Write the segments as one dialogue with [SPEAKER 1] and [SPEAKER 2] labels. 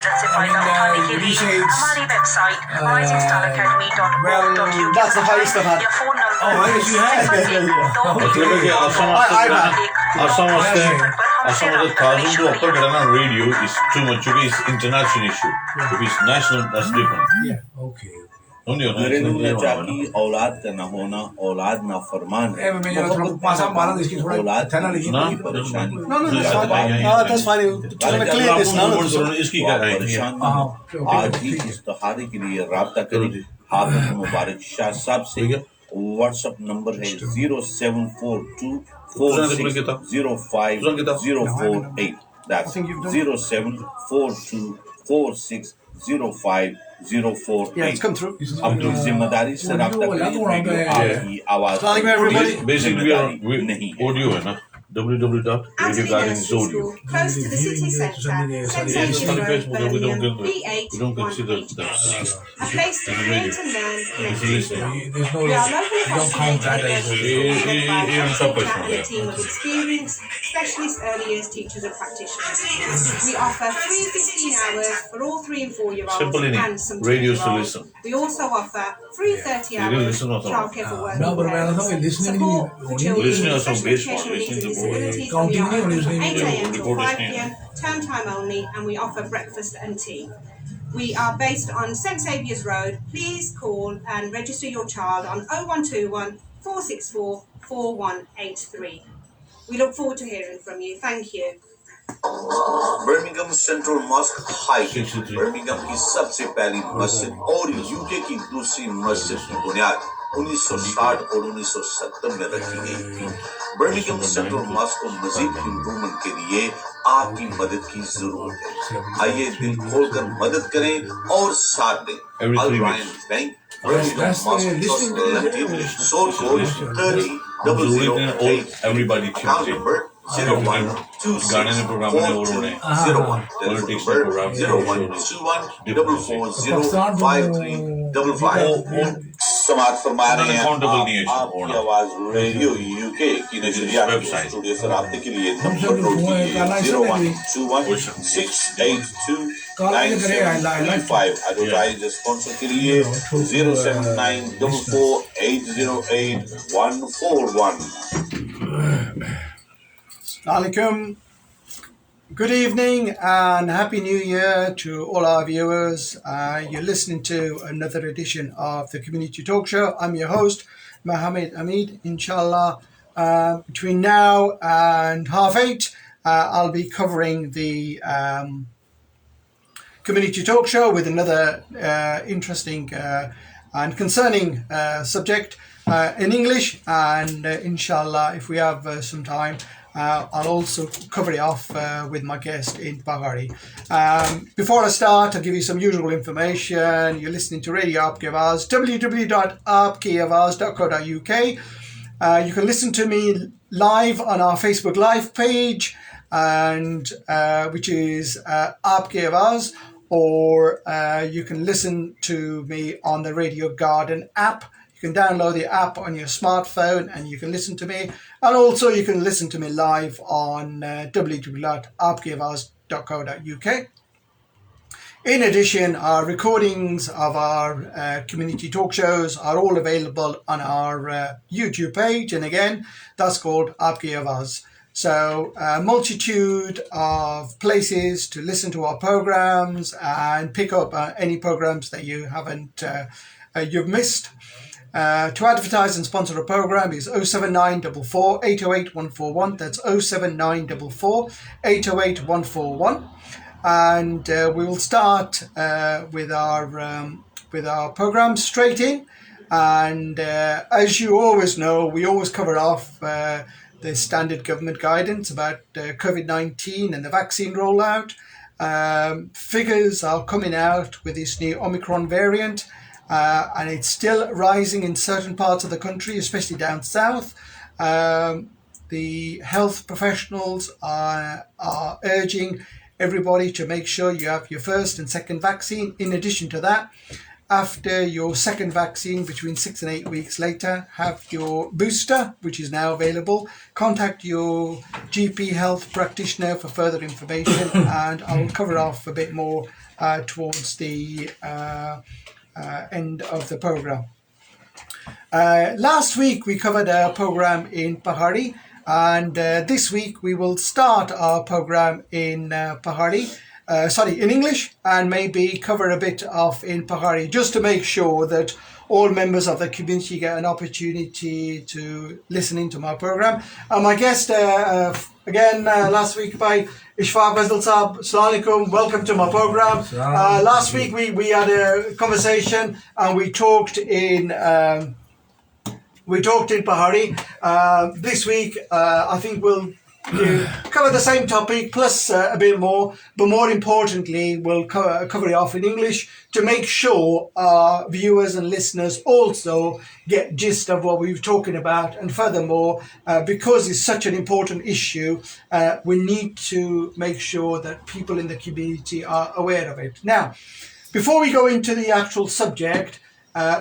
[SPEAKER 1] हमारी website risingstaracademy.org.uk
[SPEAKER 2] that's the highest I've had.
[SPEAKER 1] या phone number
[SPEAKER 3] radio is too much. It's international issue. If it's national, that's different.
[SPEAKER 2] Yeah, okay.
[SPEAKER 4] की औलाद का न होना औलाद ना फरमान है औलाद परेशानी
[SPEAKER 2] that's fine.
[SPEAKER 4] आज ही इस्तिहारे के लिए राब्ता करें हाफिज मुबारक शाह साहब से व्हाट्सएप नंबर है 07424605048 that's 07424605048
[SPEAKER 2] Yeah, it's come through.
[SPEAKER 4] अपनी जिम्मेदारी से राब्ता करें आपकी आवाज
[SPEAKER 3] Basically, we are audio है ना www.radioguardian.audio.
[SPEAKER 5] Close to the city centre, St. Saviour's Road, Birmingham, B818. A place to create and learn connectivity. We are locally fascinated a team of experienced, specialist early years teachers and practitioners. We offer free 15 hours for all 3 and 4-year-olds and some
[SPEAKER 3] radio
[SPEAKER 5] 2-year-olds. We also offer free 30 hours childcare for working parents, support for children with special educational needs and disabilities. We are open from 8 a.m. till 5 p.m, term time only, and we offer breakfast and tea. We are based on St. Saviour's Road. Please call and register your child on 0121 464 4183. We look forward to hearing from you. Thank you.
[SPEAKER 4] Birmingham central mosque Highgate Birmingham की सबसे पहली मस्जिद और UK की दूसरी मस्जिद की बुनियाद 1960 और 1970 में रखी गई थी। बर्मिंघम सेंट्रल मॉस्क को मजीद इम्प्रूवमेंट के लिए आपकी मदद की जरूरत है। आइए दिल खोलकर मदद करें और साथ दें। Al Rayan bank Birmingham mosque trust limited sort code 30
[SPEAKER 3] everybody
[SPEAKER 4] account number 0121 समाप्त फरमा रहे हैं आपकी आवाज रेडियो यूके की नशरियात स्टूडियो से राब्ते के लिए नंबर नोट कीजिए 01216829735 एडवर्टाइज स्पॉन्सर के लिए 07944808141
[SPEAKER 2] Alaikum. Good evening and Happy New Year to all our viewers. You're listening to another edition of the Community Talk Show. I'm your host, Mohammed Amin. Inshallah, between now and 8:30, I'll be covering the Community Talk Show with another interesting and concerning subject in English. And inshallah, if we have some time, I'll also cover it off with my guest in Bahari. Before I start, I'll give you some usual information. You're listening to Radio Aapke Awaaz, www.aapkeawaaz.co.uk. You can listen to me live on our Facebook Live page, and which is Aapke Awaaz, or you can listen to me on the Radio Garden app. You can download the app on your smartphone and you can listen to me. And also you can listen to me live on www.aapkeawaaz.co.uk. In addition, our recordings of our community talk shows are all available on our YouTube page. And again, that's called Aapke Awaaz. So a multitude of places to listen to our programs and pick up any programs that you haven't, you've missed. To advertise and sponsor a program is 07944 808 141. That's 07944 808 141. And we will start with our program straight in. And as you always know, we always cover off the standard government guidance about COVID-19 and the vaccine rollout. Figures are coming out with this new Omicron variant. And it's still rising in certain parts of the country, especially down south. The health professionals are urging everybody to make sure you have your first and second vaccine. In addition to that, after your second vaccine, between 6 and 8 weeks later, have your booster, which is now available. Contact your GP health practitioner for further information, and I will cover off a bit more towards the end of the program. Last week we covered a program in Pahari, and this week we will start our program in in English, and maybe cover a bit of in Pahari, just to make sure that all members of the community get an opportunity to listen into my program. And my guest again last week by Ashfaq Fazal Saab. Assalamu alaikum, welcome to my program. Last week we had a conversation and we talked in Pahari. This week I think we'll cover the same topic plus a bit more, but more importantly we'll cover it off in English to make sure our viewers and listeners also get gist of what we were talking about. And furthermore, because it's such an important issue, we need to make sure that people in the community are aware of it. Now, before we go into the actual subject,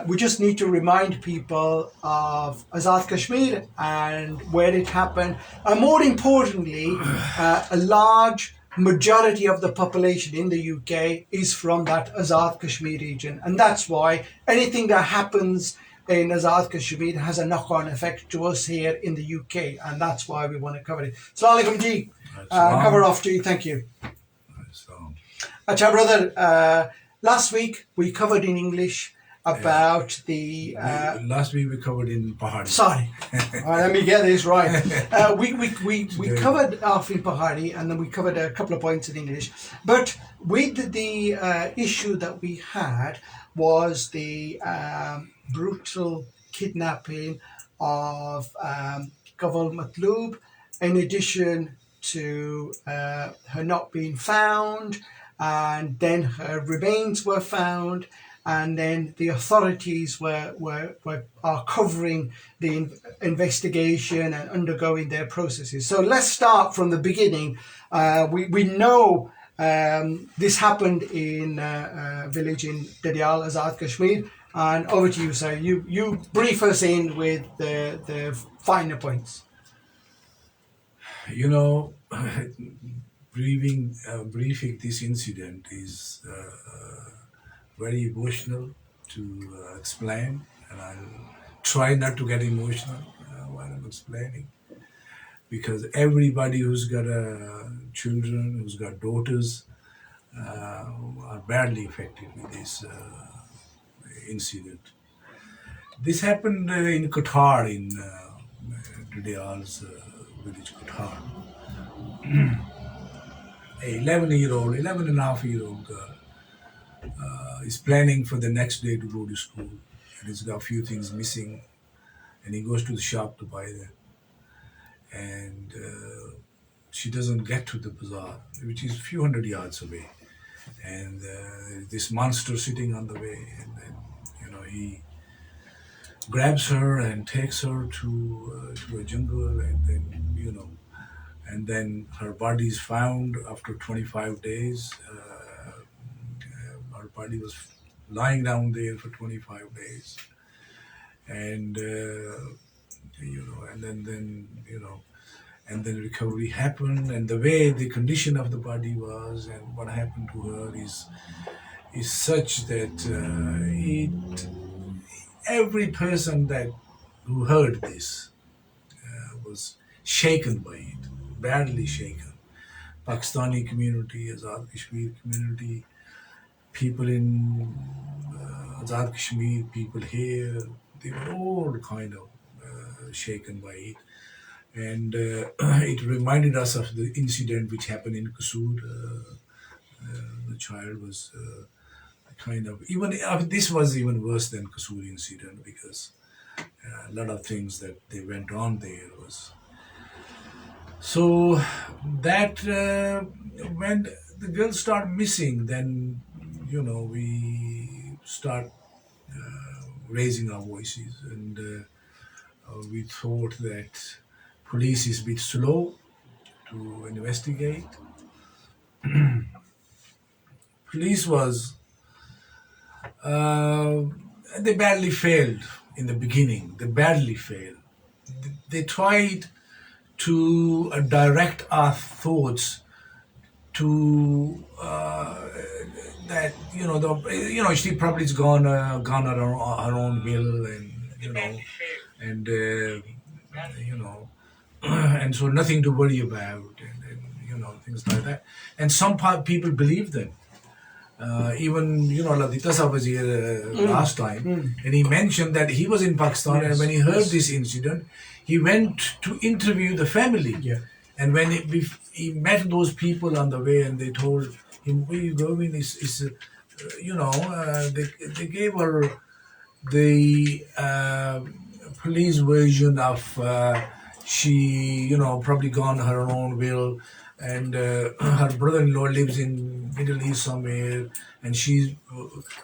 [SPEAKER 2] we just need to remind people of Azad Kashmir and where it happened. And more importantly, a large majority of the population in the UK is from that Azad Kashmir region. And that's why anything that happens in Azad Kashmir has a knock-on effect to us here in the UK. And that's why we want to cover it. Assalamu alaikum ji. Cover off to you. Thank you. Acha brother, last week we covered in English about the
[SPEAKER 6] last week we covered in Pahari.
[SPEAKER 2] Sorry, all right, let me get this right. We covered off in Pahari, and then we covered a couple of points in English. But with the issue that we had was the brutal kidnapping of Kaval Matloob, in addition to her not being found, and then her remains were found. And then the authorities are covering the investigation and undergoing their processes. So let's start from the beginning. We know this happened in a village in Dadial, Azad Kashmir. And over to you, sir. You brief us in with the finer points.
[SPEAKER 6] You know, briefing this incident is very emotional to explain, and I'll try not to get emotional while I'm explaining, because everybody who's got children, who's got daughters, are badly affected with this incident. This happened in Qatar, in Dadial's village, Qatar. 11 and a half year old girl is planning for the next day to go to school, and he's got a few things missing, and he goes to the shop to buy them, and she doesn't get to the bazaar, which is a few hundred yards away, and this monster sitting on the way, and then he grabs her and takes her to a jungle, and then her body is found after 25 days. Her body was lying down there for 25 days, and and then recovery happened, and the way the condition of the body was and what happened to her is such that every person who heard this was shaken by it, badly shaken. Pakistani community, Azad Kashmir community, people in Azad Kashmir, people here, they were all kind of shaken by it. And it reminded us of the incident which happened in Kasur. The child was this was even worse than Kasur incident, because a lot of things that they went on there was. So that when the girls start missing, then we start raising our voices, and we thought that police is a bit slow to investigate. Police was they badly failed in the beginning. They badly failed. They tried to direct our thoughts to that she probably has gone her own will, and and and so nothing to worry about, and things like that. And some people believe them. Even Ladita Sahib was here last time, and he mentioned that he was in Pakistan, and when he heard this incident, he went to interview the family.
[SPEAKER 2] Yeah.
[SPEAKER 6] And when he met those people on the way, and they told him, "Where you going?" They gave her the police version of she probably gone her own will, and her brother-in-law lives in Middle East somewhere, and she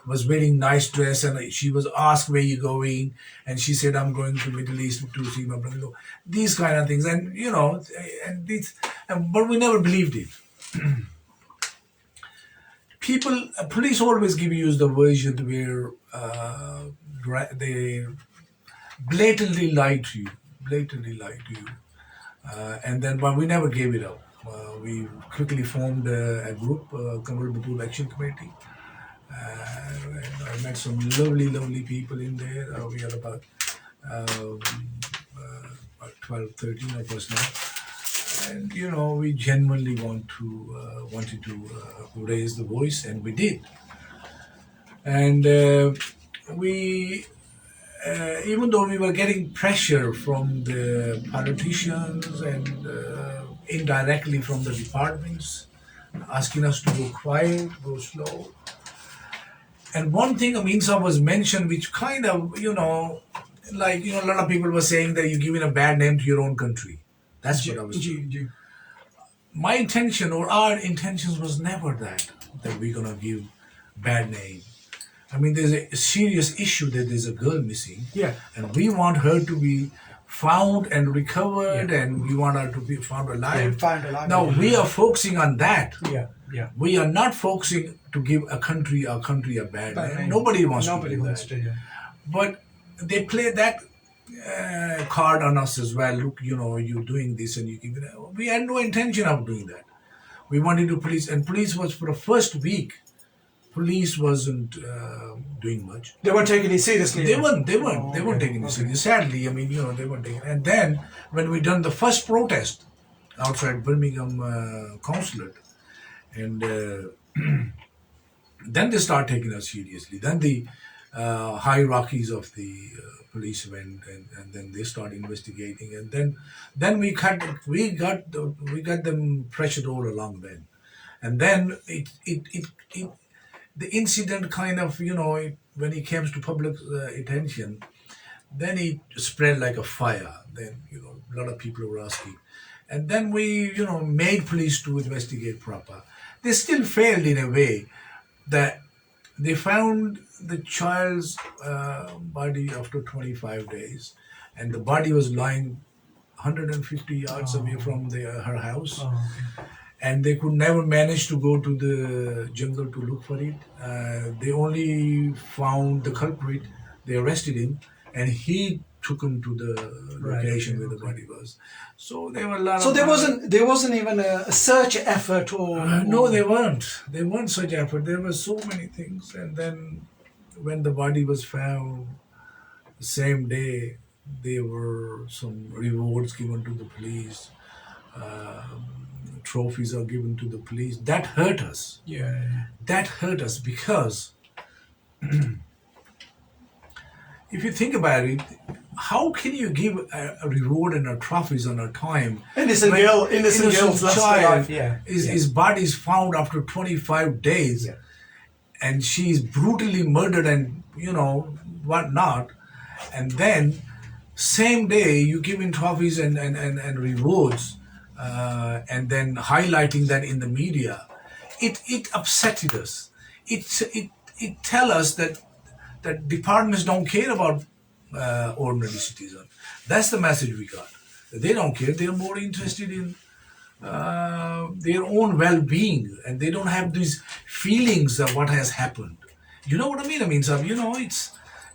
[SPEAKER 6] was wearing nice dress, and she was asked, "Where you going?" And she said, "I'm going to Middle East to see my brother-in-law." These kind of things, and but we never believed it. Police always give you the version where they blatantly lie to you, but we never gave it up. We quickly formed a group, Kamal Batul Action Committee. And I met some lovely people in there. We had about 12, 13 of us now. And we genuinely wanted to raise the voice, and we did. And we, even though we were getting pressure from the politicians and indirectly from the departments, asking us to go quiet, go slow. And one thing Amin Sahib was mentioned, which kind of, a lot of people were saying that you're giving a bad name to your own country. That's what I was saying. My intention or our intentions was never that we're going to give bad name. I mean, there's a serious issue that there's a girl missing.
[SPEAKER 2] Yeah.
[SPEAKER 6] And we want her to be found and recovered, and we want her to be found alive.
[SPEAKER 2] Yeah, found alive.
[SPEAKER 6] Now, we are focusing on that.
[SPEAKER 2] Yeah.
[SPEAKER 6] We are not focusing to give our country a bad name. Nobody wants to do that.
[SPEAKER 2] Yeah.
[SPEAKER 6] But they play that card on us as well. Look, you're doing this, and you give it. We had no intention of doing that. We wanted to police, and police was for the first week. Police wasn't doing much.
[SPEAKER 2] They weren't taking it seriously.
[SPEAKER 6] They weren't taking it seriously. Sadly, I mean, they weren't taking it. And then when we done the first protest outside Birmingham Consulate, and then they start taking us seriously. Then the hierarchies of the police went, and then they start investigating, and then we got them pressured all along then, and then the incident kind of when it came to public attention, then it spread like a fire. Then a lot of people were asking, and then we made police to investigate proper. They still failed in a way that they found the child's body after 25 days, and the body was lying 150 yards away from her house. And they could never manage to go to the jungle to look for it. They only found the culprit. They arrested him, and he took him to the location where the body was. So there were a lot.
[SPEAKER 2] So there wasn't even a search effort or.
[SPEAKER 6] No, they weren't. They weren't such effort. There were so many things, and then when the body was found, the same day there were some rewards given to the police. Trophies are given to the police. That hurt us.
[SPEAKER 2] Yeah.
[SPEAKER 6] That hurt us because if you think about it, how can you give a reward and a trophies on a time?
[SPEAKER 2] Innocent girl's
[SPEAKER 6] child,
[SPEAKER 2] life.
[SPEAKER 6] His body is found after 25 days, and she's brutally murdered and whatnot, and then same day you give in trophies and rewards. And then highlighting that in the media, it upset us. It tell us that departments don't care about ordinary citizens. That's the message we got. They don't care. They're more interested in their own well-being, and they don't have these feelings of what has happened. You know what I mean? I mean,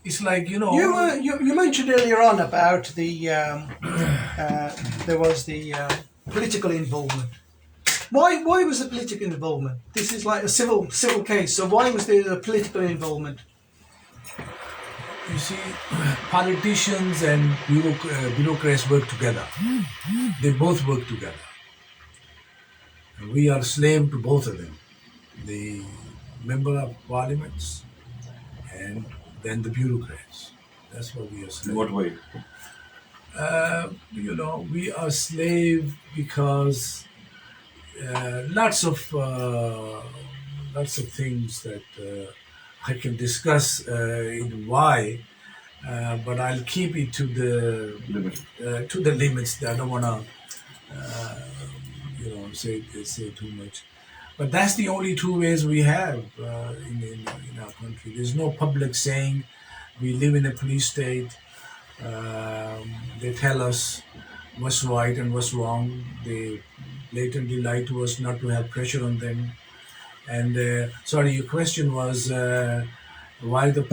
[SPEAKER 6] it's like
[SPEAKER 2] You mentioned earlier on about the there was the political involvement. Why was the political involvement? This is like a civil case. So why was there a political involvement?
[SPEAKER 6] You see, politicians and bureaucrats work together. They both work together. And we are slave to both of them. The member of parliaments and then the bureaucrats. That's what we are slave.
[SPEAKER 3] In what way?
[SPEAKER 6] We are slave because lots of things that I can discuss in why, but I'll keep it to the limits. I don't want to say too much. But that's the only two ways we have in our country. There's no public saying. We live in a police state. They tell us what's right and what's wrong. They blatantly lie to us not to have pressure on them. And sorry, your question was why the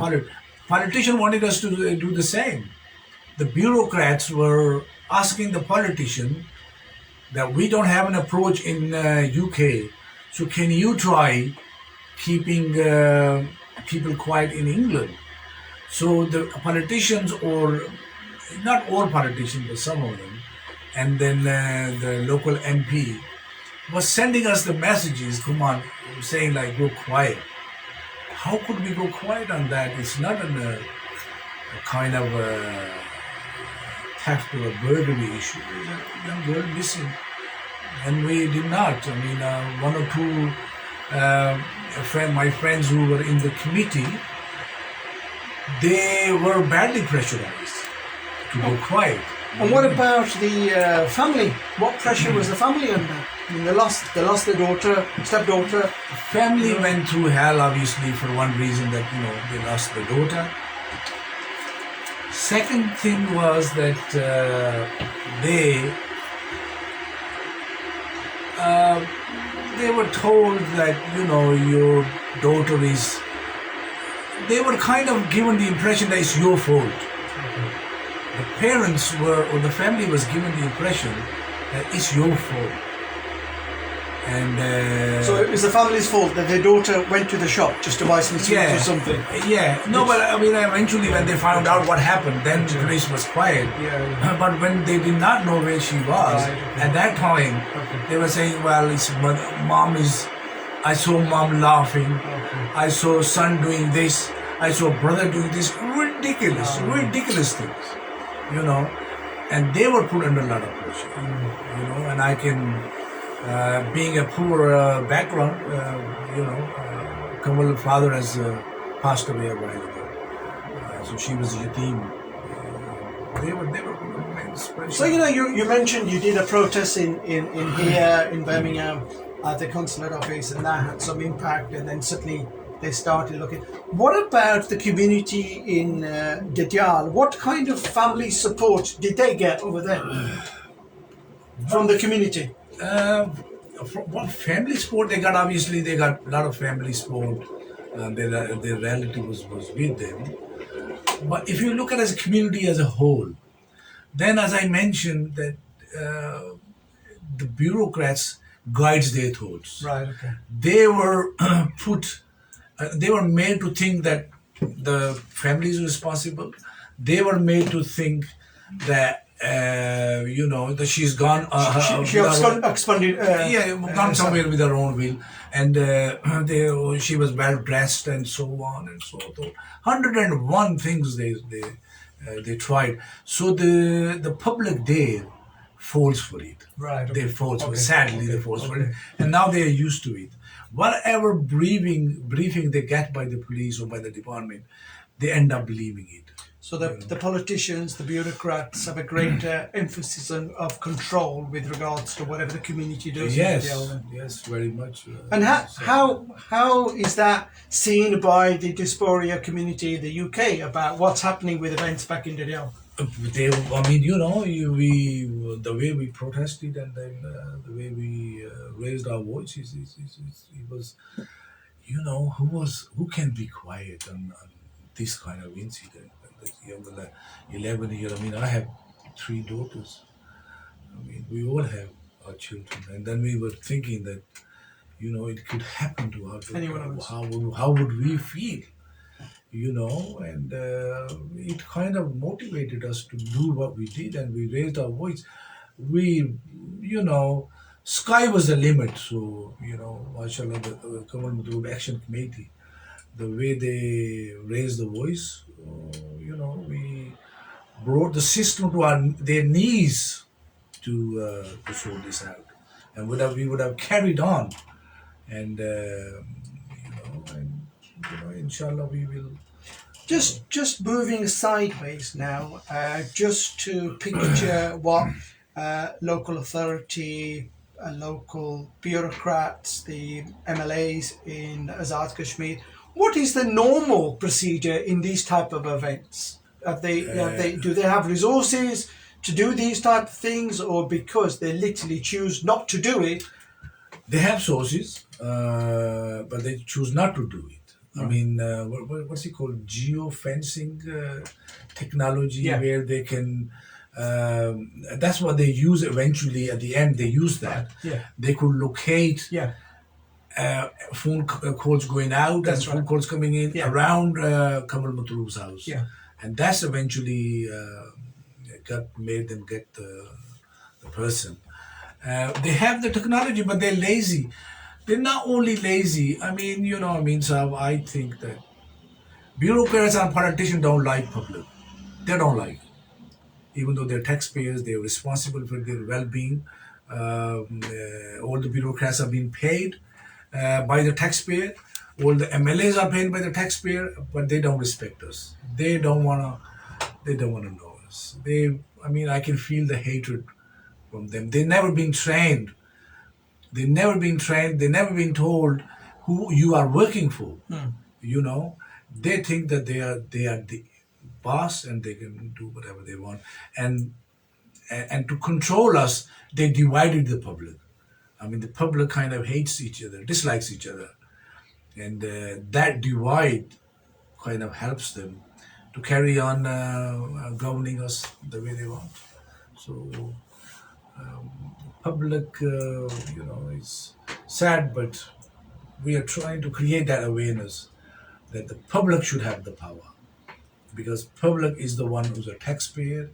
[SPEAKER 6] politician wanted us to do the same. The bureaucrats were asking the politician that we don't have an approach in UK. So can you try keeping people quiet in England? So the politicians, or not all politicians, but some of them, and then the local MP was sending us the messages, come on, saying like, go quiet. How could we go quiet on that? It's not a kind of a theft or a burglary issue. There's a young girl missing. And we did not. I mean, one or two my friends who were in the committee, they were badly pressurized to go quiet.
[SPEAKER 2] And what about the family? What pressure was the family under? I mean, they lost their daughter, stepdaughter.
[SPEAKER 6] Family went through hell, obviously, for one reason that, they lost their daughter. Second thing was that they were told that, your daughter is... They were kind of given the impression that it's your fault. The parents were, or the family was given the impression that it's your fault. And
[SPEAKER 2] so it was the family's fault that their daughter went to the shop just to buy some sweets or something.
[SPEAKER 6] Yeah, no, but I mean, eventually when they found out what happened, then the police was quiet.
[SPEAKER 2] Yeah.
[SPEAKER 6] But when they did not know where she was, at that time, they were saying, well, mom is... I saw mom laughing. I saw son doing this. I saw brother doing this. Ridiculous things, And they were put under a lot of pressure, And I can, being a poor background, Kamal's father has passed away a while ago. So she was a yatim. They were immense pressure.
[SPEAKER 2] So you mentioned you did a protest in here in Birmingham at the consulate office, and that had some impact, and then suddenly they started looking. What about the community in Dadial? What kind of family support did they get over there from the community?
[SPEAKER 6] What family support they got? Obviously, they got a lot of family support. Their relative was with them. But if you look at it as a community as a whole, then as I mentioned that the bureaucrats guides their thoughts.
[SPEAKER 2] Right. Okay.
[SPEAKER 6] They were they were made to think that the family is responsible. They were made to think that that she's gone.
[SPEAKER 2] She absconded.
[SPEAKER 6] Gone somewhere with her own will, and she was well dressed and so on and so forth. 101 things they tried. So the public there falls for it.
[SPEAKER 2] Right.
[SPEAKER 6] They fall for it. Sadly, they fall for it, and now they are used to it. Whatever briefing they get by the police or by the department, they end up believing it.
[SPEAKER 2] So the politicians, the bureaucrats have a great emphasis of control with regards to whatever the community does.
[SPEAKER 6] Yes, very much.
[SPEAKER 2] And how is that seen by the diaspora community in the UK about what's happening with events back in Dadial?
[SPEAKER 6] The way we protested and then the way we raised our voices, it was, who can be quiet on this kind of incident? 11 years. I mean, I have 3 daughters. I mean, we all have our children. And then we were thinking that, it could happen to our children.
[SPEAKER 2] Anyone else?
[SPEAKER 6] How would we feel? And it kind of motivated us to do what we did, and we raised our voice. We, sky was the limit. So, mashallah, the Kamal Mudrub Action Committee, the way they raised the voice, we brought the system to their knees to sort this out. And we would have carried on. And, inshallah, we will.
[SPEAKER 2] Just moving sideways now, just to picture what local authority, local bureaucrats, the MLAs in Azad Kashmir, what is the normal procedure in these type of events? Do they have resources to do these type of things, or because they literally choose not to do it?
[SPEAKER 6] They have sources, but they choose not to do it. I mean, what's it called? Geofencing technology, where they can. That's what they use eventually. At the end, they use that.
[SPEAKER 2] Yeah.
[SPEAKER 6] They could locate.
[SPEAKER 2] Yeah.
[SPEAKER 6] Phone calls going out and phone calls coming in around Kamal Matroob's house.
[SPEAKER 2] Yeah.
[SPEAKER 6] And that's eventually made them get the person. They have the technology, but they're lazy. They're not only lazy. I mean, so I think that bureaucrats and politicians don't like public. They don't like it. Even though they're taxpayers, they're responsible for their well-being. All the bureaucrats are being paid by the taxpayer. All the MLAs are paid by the taxpayer, but they don't respect us. They don't wanna know us. I can feel the hatred from them. They've never been trained. They've never been told who you are working for. They think that they are the boss and they can do whatever they want. And to control us, they divided the public. I mean, the public kind of hates each other, dislikes each other. And that divide kind of helps them to carry on governing us the way they want. So, public, is sad, but we are trying to create that awareness that the public should have the power, because public is the one who's a taxpayer,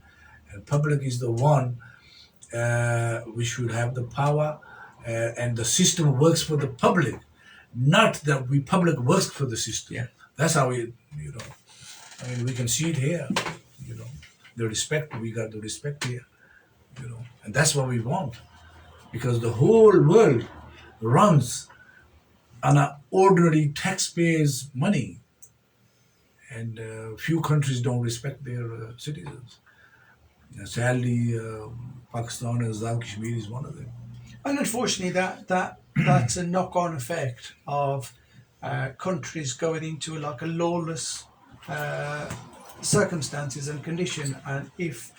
[SPEAKER 6] and public is the one we should have the power, and the system works for the public, not that public works for the system.
[SPEAKER 2] Yeah.
[SPEAKER 6] That's how we can see it here. The respect, we got the respect here. And that's what we want, because the whole world runs on an ordinary taxpayer's money, and few countries don't respect their citizens. Sadly, Pakistan and Azad Kashmir is one of them.
[SPEAKER 2] And unfortunately, that's a knock-on effect of countries going into like a lawless circumstances and condition, and if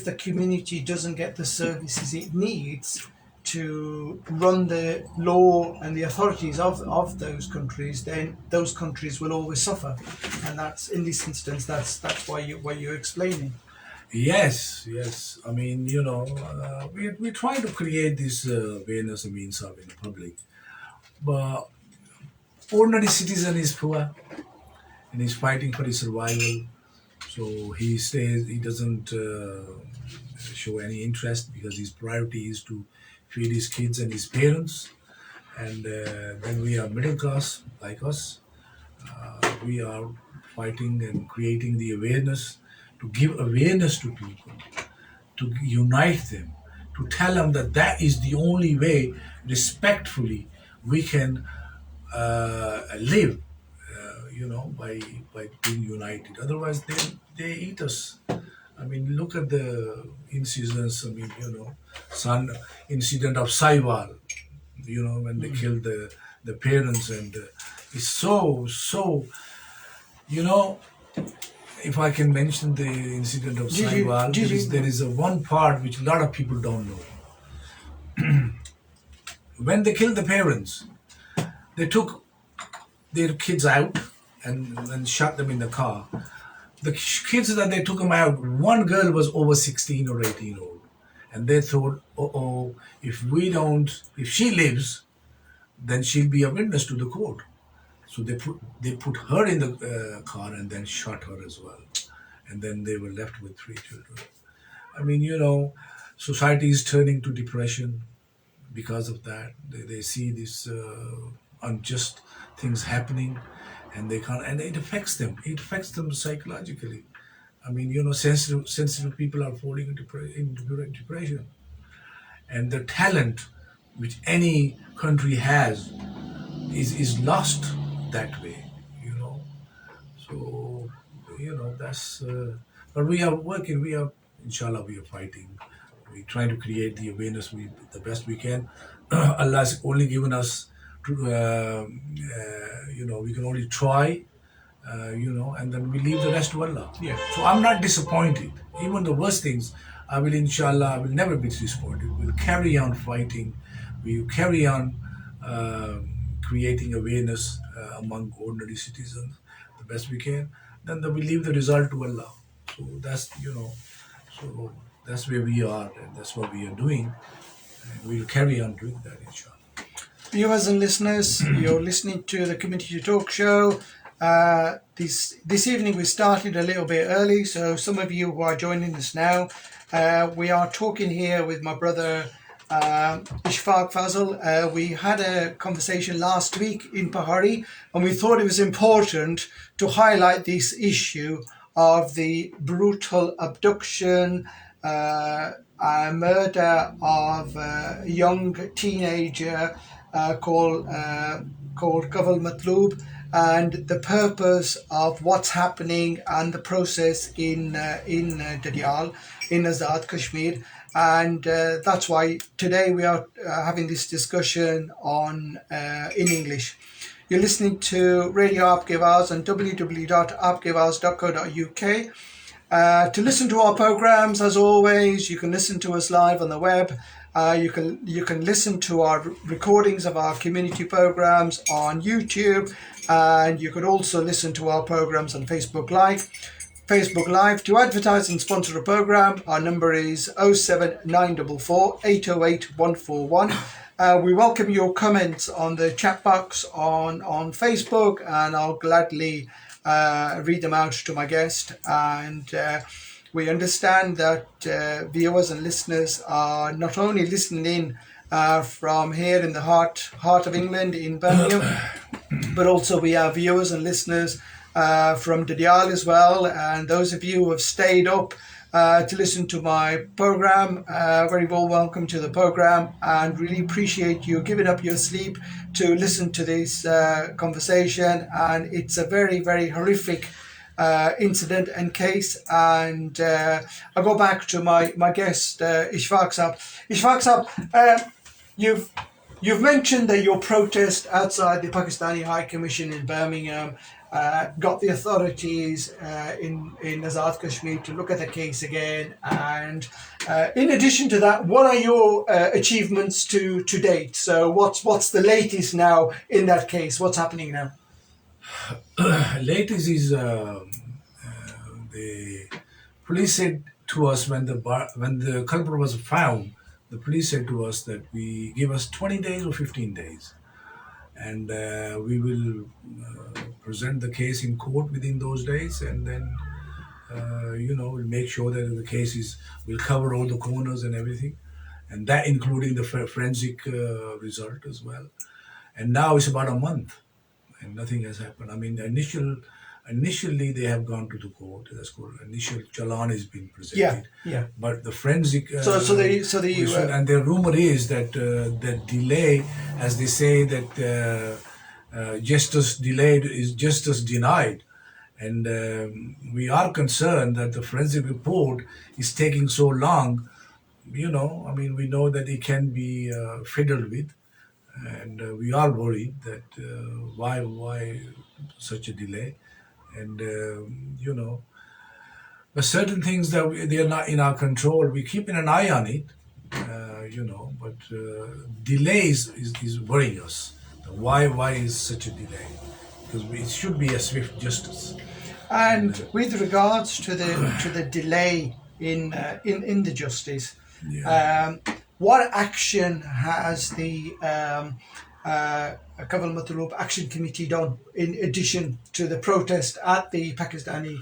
[SPEAKER 2] the community doesn't get the services it needs to run the law and the authorities of those countries, then those countries will always suffer. And that's, in this instance, that's why you're explaining.
[SPEAKER 6] Yes. I mean, we try to create this awareness in the public, but ordinary citizen is poor and he's fighting for his survival. So he doesn't show any interest, because his priority is to feed his kids and his parents. And then we are middle class, like us. We are fighting and creating the awareness, to give awareness to people, to unite them, to tell them that is the only way, respectfully, we can live, by being united. Otherwise, they eat us. I mean, look at the incidents. Some incident of Saiwal, when they killed the parents, and it's so. If I can mention the incident of Saiwal, there is one part which a lot of people don't know. When they killed the parents, they took their kids out and shot them in the car. The kids that they took them out, one girl was over 16 or 18 old, And they thought, if she lives, then she'll be a witness to the court. So they put her in the car and then shot her as well. And then they were left with 3 children. I mean, society is turning to depression because of that. They see these unjust things happening, and they can't, and it affects them. It affects them psychologically. I mean, sensitive people are falling into depression. And the talent which any country has is lost that way, So, that's. But we are working. Inshallah, we are fighting. We try to create the awareness the best we can. Allah has only given us, we can only try, and then we leave the rest to Allah.
[SPEAKER 2] Yeah.
[SPEAKER 6] So I'm not disappointed. Even the worst things, I will never be disappointed. We'll carry on fighting. We'll carry on creating awareness among ordinary citizens the best we can. Then we leave the result to Allah. So that's where we are, and that's what we are doing. And we'll carry on doing that, inshallah.
[SPEAKER 2] Viewers and listeners, you're listening to the Community Talk Show. This evening we started a little bit early, so some of you who are joining us now, we are talking here with my brother Ashfaq Fazal. We had a conversation last week in Pahari, and we thought it was important to highlight this issue of the brutal abduction, murder of a young teenager called Kaval Matloob, and the purpose of what's happening and the process in Dadial, in Azad Kashmir. And that's why today we are having this discussion in English. You're listening to Radio Aapke Awaaz on www.aapkeawaaz.co.uk. To listen to our programs, as always, you can listen to us live on the web. You can listen to our recordings of our community programs on YouTube, and you can also listen to our programs on Facebook Live. To advertise and sponsor a program, our number is 07944 808 141. We welcome your comments on the chat box on Facebook, and I'll gladly read them out to my guest. And we understand that viewers and listeners are not only listening in from here in the heart of England in Birmingham, but also we have viewers and listeners from Dadial as well. And those of you who have stayed up to listen to my program, very well welcome to the program, and really appreciate you giving up your sleep to listen to this conversation. And it's a very, very horrific incident and case. And I'll go back to my guest, Ashfaq Saab. Ashfaq Saab, you've mentioned that your protest outside the Pakistani High Commission in Birmingham got the authorities in Azad Kashmir to look at the case again. And in addition to that, what are your achievements to date? So what's the latest now in that case? What's happening now?
[SPEAKER 6] Latest is the police said to us when the culprit was found. The police said to us that we give us 20 days or 15 days. And we will present the case in court within those days, and then we'll make sure that the case will cover all the corners and everything, and that including the forensic result as well. And now it's about a month, and nothing has happened. I mean, initially they have gone to the court. That's called initial challan has been presented.
[SPEAKER 2] Yeah.
[SPEAKER 6] But the forensic.
[SPEAKER 2] And
[SPEAKER 6] the rumor is that that delay, as they say, that justice delayed is justice denied, and we are concerned that the forensic report is taking so long. We know that it can be fiddled with, and we are worried that why such a delay. And but certain things that they are not in our control. We're keeping an eye on it, but delays is worrying us. Why is such a delay? Because it should be a swift justice.
[SPEAKER 2] And with regards to the delay in the justice,
[SPEAKER 6] Yeah.
[SPEAKER 2] What action has the Kaval Matlub Action Committee done in addition to the protest at the Pakistani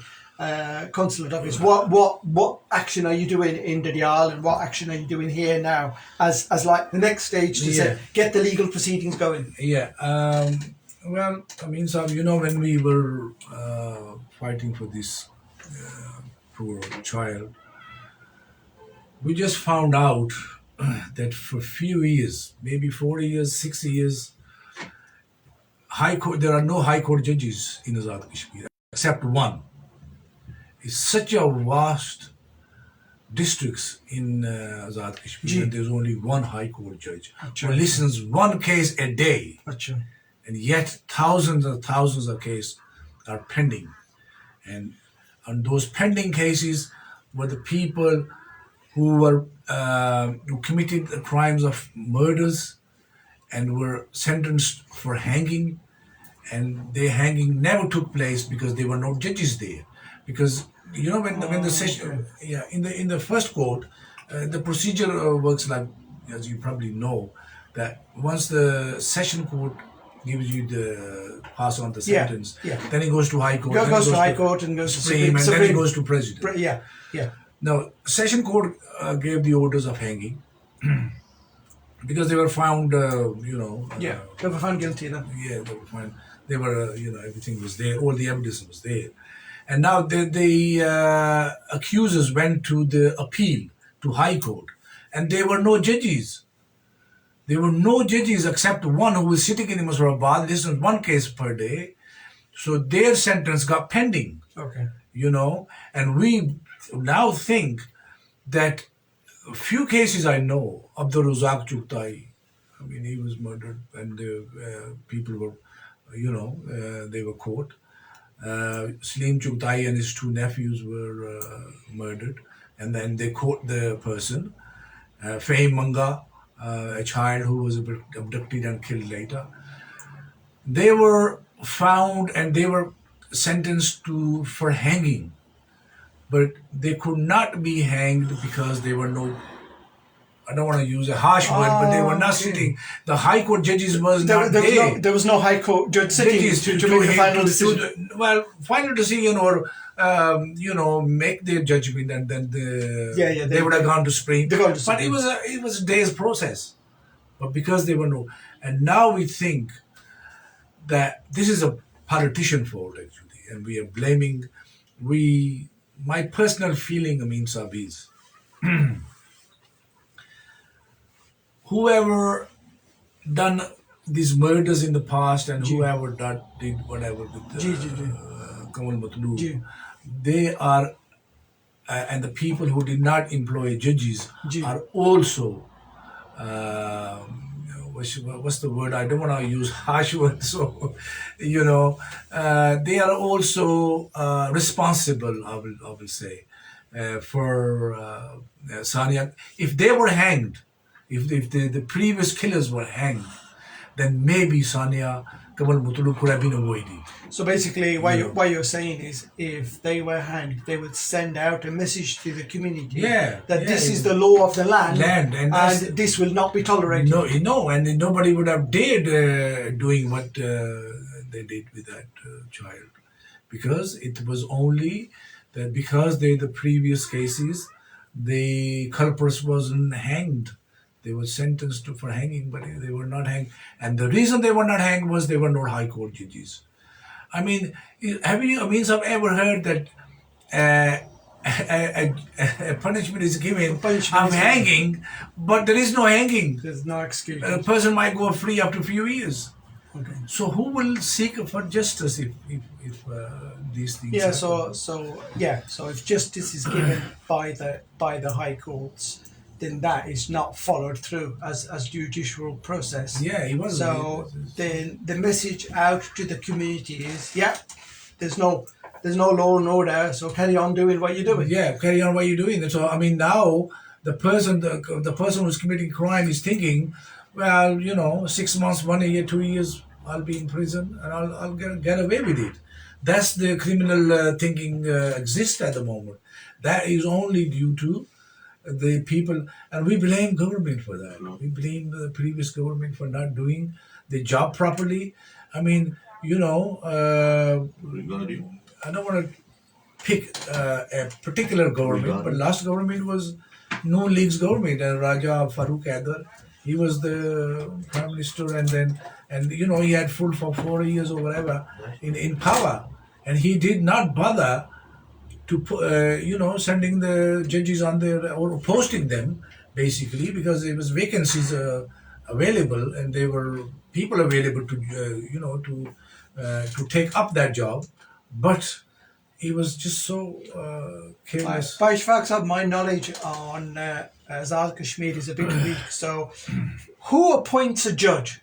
[SPEAKER 2] consulate office? What action are you doing in Dadial, and what action are you doing here now as like the next stage to say, get the legal proceedings going?
[SPEAKER 6] Yeah. Well, I mean, so, when we were fighting for this poor child, we just found out that for a few years, maybe 4 years, 6 years, High Court, there are no High Court judges in Azad Kashmir except one. It's such a vast districts in Azad Kashmir, and there's only one High Court judge who listens one case a day, and yet thousands and thousands of cases are pending. And on those pending cases were the people who committed the crimes of murders and were sentenced for hanging, and their hanging never took place because there were no judges there. Because when the session, in the first court, the procedure works like, as you probably know, that once the session court gives you the pass on the sentence, then it goes to High Court,
[SPEAKER 2] then goes to High Court and goes to
[SPEAKER 6] Supreme, and then it goes to President.
[SPEAKER 2] Yeah.
[SPEAKER 6] Now, Session Court gave the orders of hanging because they were found,
[SPEAKER 2] they were found guilty then.
[SPEAKER 6] Yeah, they were found. They were, everything was there, all the evidence was there. And now the accusers went to the appeal to High Court, and there were no judges. There were no judges except one who was sitting in Muzaffarabad, listened one case per day. So their sentence got pending.
[SPEAKER 2] Okay.
[SPEAKER 6] And we now think that a few cases I know, Abdul Razak Chuktai, I mean, he was murdered, and people were, they were caught. Salim Chuktai and his two nephews were murdered, and then they caught the person. Fahim Manga, a child who was abducted and killed later. They were found and they were sentenced for hanging, but they could not be hanged because they were no, I don't want to use a harsh word, but they were not sitting. The High Court judges was not there.
[SPEAKER 2] There was no High Court judge sitting to make the final decision.
[SPEAKER 6] Final decision or, make their judgment, and then they would have gone to Supreme. But it was a day's process. But because they were no, and now we think that this is a politician fault actually, and we are blaming. My personal feeling, Amin Saab, is whoever done these murders in the past and whoever did whatever with Kamal Matlub, they are, and the people who did not employ judges are also, what's the word? I don't want to use harsh words. So, they are also responsible, I will say, for Sania. If they were hanged, if the previous killers were hanged, then maybe Sania Kamal Matlub could have been avoided.
[SPEAKER 2] So basically, what you're saying is, if they were hanged, they would send out a message to the community that this is the law of the land, and this will not be tolerated.
[SPEAKER 6] No, and nobody would have dared doing what they did with that child, because it was only that because the previous cases, the culprits wasn't hanged. They were sentenced for hanging, but they were not hanged. And the reason they were not hanged was they were not High Court judges. I mean, have you ever heard that a punishment is given of hanging, but there is no hanging?
[SPEAKER 2] There's no excuse.
[SPEAKER 6] A person might go free after a few years.
[SPEAKER 2] Okay.
[SPEAKER 6] So who will seek for justice if these things happen?
[SPEAKER 2] So if justice is given by the High Courts, then that is not followed through as judicial process.
[SPEAKER 6] Yeah, it was.
[SPEAKER 2] So then the message out to the community is, there's no law and order, so carry on doing what you're doing.
[SPEAKER 6] Yeah, carry on what you're doing. So I mean, now the person who's committing crime is thinking, well, 6 months, 1 year, 2 years, I'll be in prison and I'll get away with it. That's the criminal thinking exists at the moment. That is only due to the people, and we blame government for that. We blame the previous government for not doing the job properly. I mean, I don't want to pick a particular government, but last government was Noon League's government, and Raja Farooq Haider, he was the prime minister, and he had full for 4 years or whatever in power, and he did not bother to sending the judges on there or posting them, basically, because there was vacancies available, and there were people available to take up that job, but he was just so careless.
[SPEAKER 2] By Ashfaq Fazal, my knowledge on Azad Kashmir is a bit weak. So, who appoints a judge?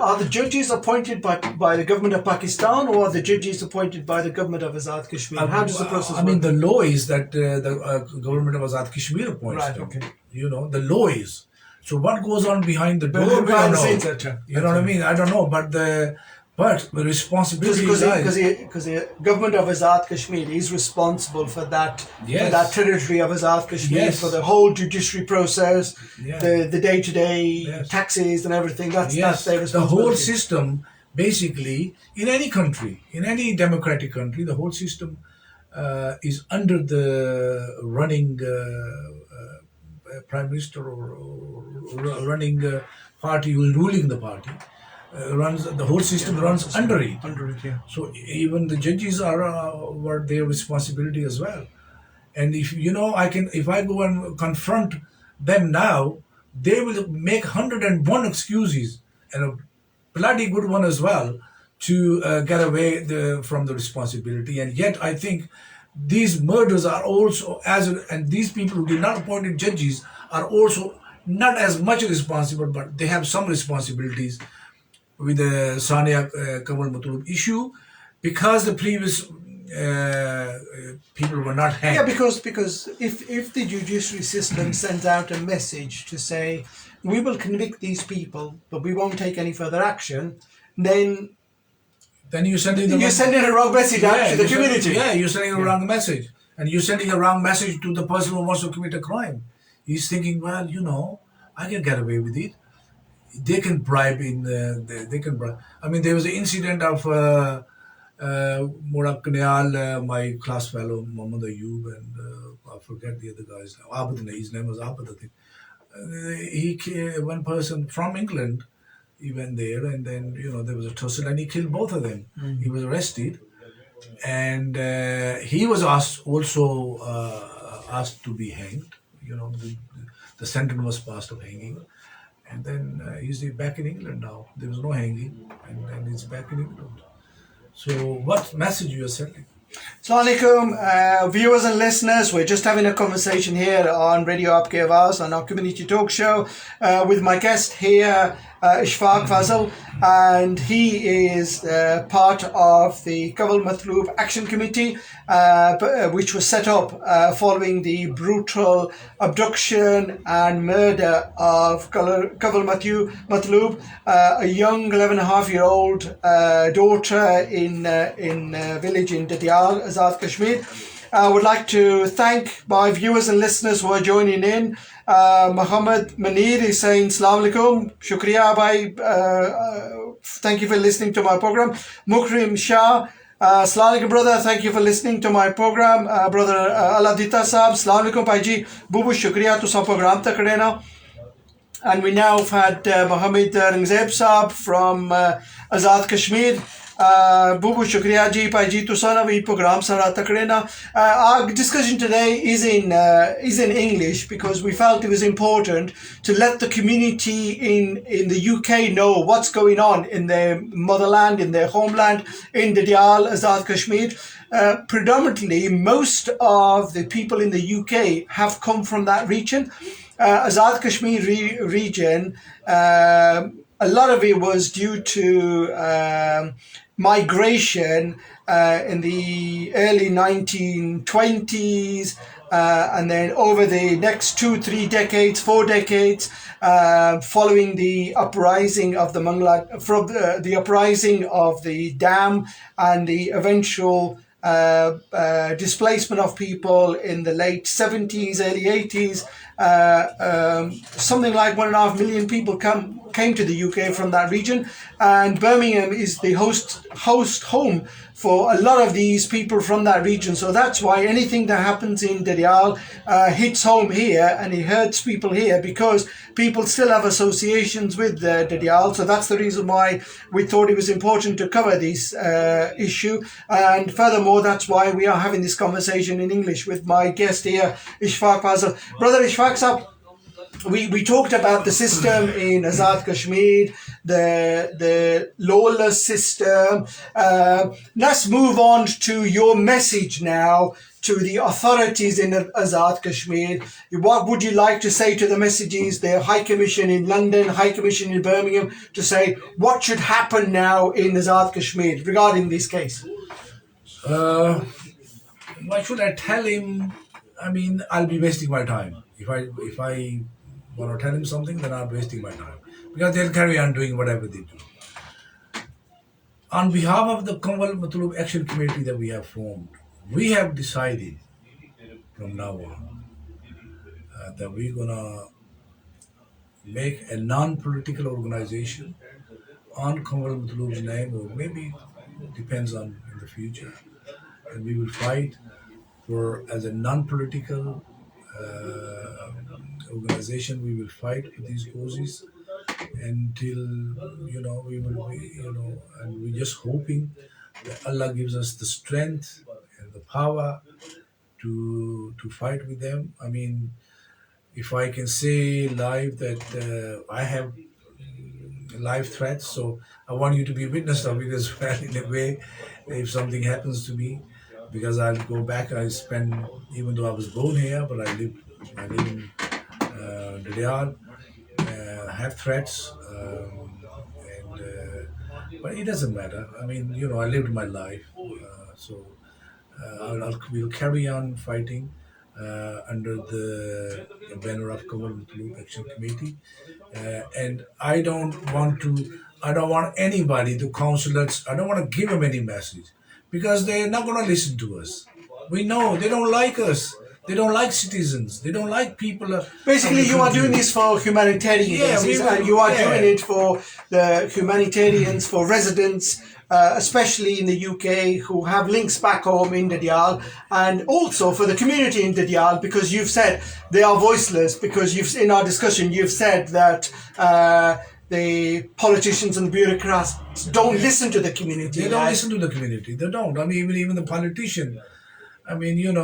[SPEAKER 2] Are the judges appointed by the government of Pakistan, or are the judges appointed by the government of Azad Kashmir? How does the process work?
[SPEAKER 6] I mean, the law is that the government of Azad Kashmir appoints them.
[SPEAKER 2] Okay.
[SPEAKER 6] The law is. So what goes on behind the door? We don't know. You know what I mean? I don't know, but the responsibility
[SPEAKER 2] because the government of Azad Kashmir is responsible for that territory of Azad Kashmir, for the whole judiciary process, the day-to-day taxes and everything. That's their responsibility.
[SPEAKER 6] The whole system, basically, in any country, in any democratic country, the whole system is under the running prime minister or running party who is ruling the party. The whole system runs under it. So even the judges were their responsibility as well. And if I go and confront them now, they will make 101 excuses, and a bloody good one as well, to get away from the responsibility. And yet I think these murders are also, and these people who did not appointed judges are also not as much responsible, but they have some responsibilities with the Sania Kamal Matlub issue, because the previous people were not hanged.
[SPEAKER 2] Yeah, because if the judiciary system sends out a message to say, we will convict these people, but we won't take any further action, then
[SPEAKER 6] you're sending
[SPEAKER 2] a wrong message out to the community.
[SPEAKER 6] You're sending a wrong message. And you're sending a wrong message to the person who wants to commit a crime. He's thinking, well, I can get away with it. They can bribe they can bribe. I mean, there was an incident of Murad Kanyal, my class fellow, Mohammed Amin, and I forget the other guy's name. Abad, his name was Abad, I think. One person from England, he went there, and then, there was a tussle, and he killed both of them. He was arrested, and he was also asked to be hanged. The sentence was passed of hanging. And then he's back in England now. There was no hanging, and he's back in England. So what message you are sending?
[SPEAKER 2] Assalamu alaikum, viewers and listeners. We're just having a conversation here on Radio Aapke Awaaz, on our community talk show, with my guest here, Ashfaq Fazal, and he is part of the Kamal Matlub Action Committee, which was set up following the brutal abduction and murder of Kamal Matlub, a young 11.5-year-old daughter in a village in Dadial, Azad Kashmir. I would like to thank my viewers and listeners who are joining in. Mohammed Amin is saying, Assalamu alaikum, shukriya bhai, thank you for listening to my program. Mukrim Shah, Assalamu alaikum brother, thank you for listening to my program. Brother Aladita Saab, Assalamu alaikum bhai ji, bubu shukriya to some program tak karena. And we now have had Mohammed Rangzeb Saab from Azad Kashmir. Bubu shukriya ji bhai ji to sana we program sara takrena. Our discussion today is in English, because we felt it was important to let the community in the UK know what's going on in their motherland, in their homeland, in Dadial, Azad Kashmir. Predominantly, most of the people in the UK have come from that region. Azad Kashmir region, a lot of it was due to migration in the early 1920s, and then over the next 4 decades, following the uprising of the uprising of the dam and the eventual displacement of people in the late 70s, early 80s. Something like 1.5 million people came to the UK from that region, and Birmingham is the host home for a lot of these people from that region. So that's why anything that happens in Dadial hits home here, and it hurts people here because people still have associations with Dadial. So that's the reason why we thought it was important to cover this issue. And furthermore, that's why we are having this conversation in English with my guest here, Ashfaq Fazal. Brother Ashfaq Sahab, we talked about the system in Azad Kashmir, the lawless system. Let's move on to your message now to the authorities in Azad Kashmir. What would you like to say to the messages, the High Commission in London, High Commission in Birmingham, to say what should happen now in Azad Kashmir regarding this case?
[SPEAKER 6] Why should I tell him? I mean, I'll be wasting my time. If I want to tell him something, then I'm wasting my time. Because they'll carry on doing whatever they do. On behalf of the Kanwal Matlub Action Committee that we have formed, we have decided from now on that we're going to make a non-political organization on Kanwal Matlub's name, or maybe it depends on in the future. And we will fight as a non-political organization. We will fight for these causes until we will be, and we're just hoping that Allah gives us the strength and the power to fight with them. I mean, if I can say live that I have live threats, so I want you to be a witness of it as well, in a way, if something happens to me, because I'll go back. I spend, even though I was born here, but I live in Riyadh, have threats, but it doesn't matter. I mean, I lived my life, so we'll carry on fighting under the banner of Kanwal Matlub Action Committee, and I don't want anybody to counsel us. I don't want to give them any message, because they're not going to listen to us. We know they don't like us. They don't like citizens. They don't like people.
[SPEAKER 2] Basically, you are doing this for humanitarian reasons, and you are doing it for the humanitarians, for residents, especially in the UK, who have links back home in Dadial, and also for the community in Dadial, because you've said they are voiceless, because in our discussion you've said that the politicians and bureaucrats don't listen to the community.
[SPEAKER 6] They don't listen to the community. They don't. I mean, even the politician. I mean, when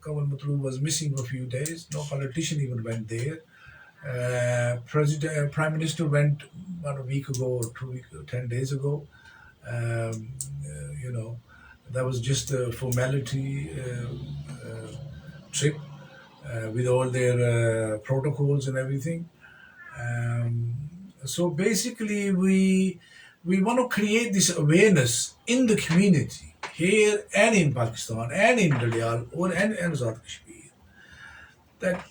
[SPEAKER 6] Kanwal Matlub was missing for a few days, no politician even went there. Prime Minister went about a week ago, or 2 weeks, 10 days ago. That was just a formality trip with all their protocols and everything. So basically, we want to create this awareness in the community, here and in Pakistan and in Dadial and Azad Kashmir, that